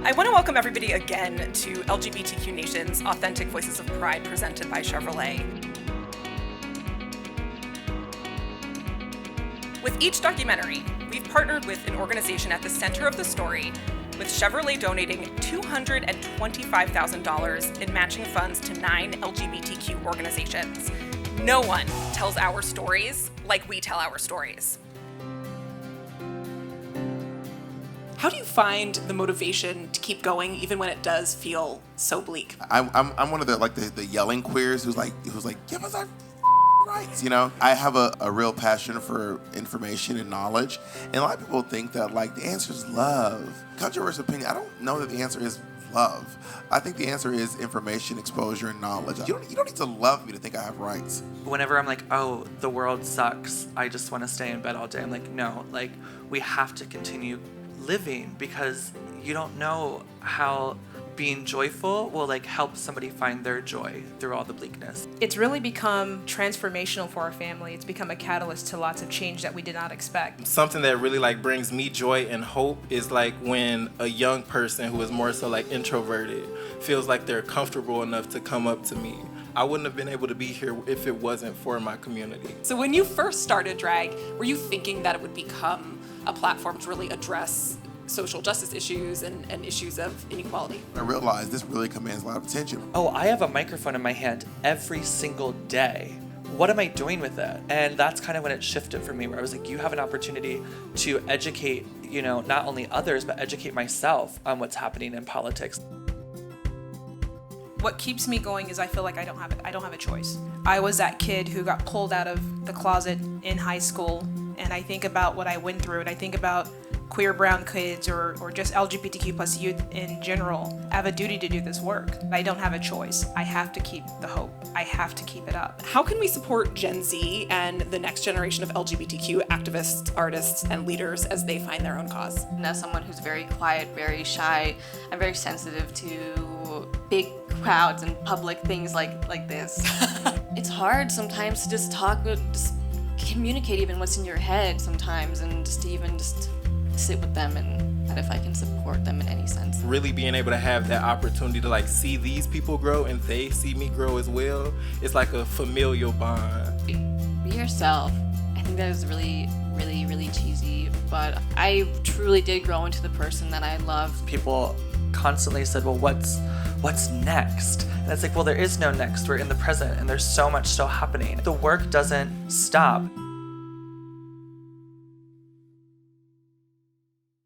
I want to welcome everybody again to LGBTQ Nation's Authentic Voices of Pride presented by Chevrolet. With each documentary, we've partnered with an organization at the center of the story, with Chevrolet donating $225,000 in matching funds to 9 LGBTQ organizations. No one tells our stories like we tell our stories. How do you find the motivation to keep going even when it does feel so bleak? I'm one of the yelling queers who's like give us our rights, you know? I have a real passion for information and knowledge, and a lot of people think that the answer is love. Controversial opinion, I don't know that the answer is love. I think the answer is information, exposure, and knowledge. You don't need to love me to think I have rights. Whenever I'm like, oh, the world sucks, I just want to stay in bed all day, I'm like, no, we have to continue living, because you don't know how being joyful will help somebody find their joy through all the bleakness. It's really become transformational for our family. It's become a catalyst to lots of change that we did not expect. Something that really brings me joy and hope is when a young person who is more so introverted feels like they're comfortable enough to come up to me. I wouldn't have been able to be here if it wasn't for my community. So when you first started drag, were you thinking that it would become a platform to really address social justice issues and issues of inequality? I realized this really commands a lot of attention. Oh, I have a microphone in my hand every single day. What am I doing with it? And that's kind of when it shifted for me, where I was like, you have an opportunity to educate, not only others, but educate myself on what's happening in politics. What keeps me going is I feel like I don't have a choice. I was that kid who got pulled out of the closet in high school, and I think about what I went through, and I think about queer brown kids or just LGBTQ plus youth in general. I have a duty to do this work. I don't have a choice. I have to keep the hope. I have to keep it up. How can we support Gen Z and the next generation of LGBTQ activists, artists, and leaders as they find their own cause? And as someone who's very quiet, very shy, I'm very sensitive to big crowds and public things like this. It's hard sometimes to just talk, just communicate even what's in your head sometimes, and just sit with them, and if I can support them in any sense. Really being able to have that opportunity to see these people grow and they see me grow as well, it's like a familial bond. Be yourself. I think that is really, really, really cheesy, but I truly did grow into the person that I love. People constantly said, well, what's next? And it's well, there is no next. We're in the present, and there's so much still happening. The work doesn't stop.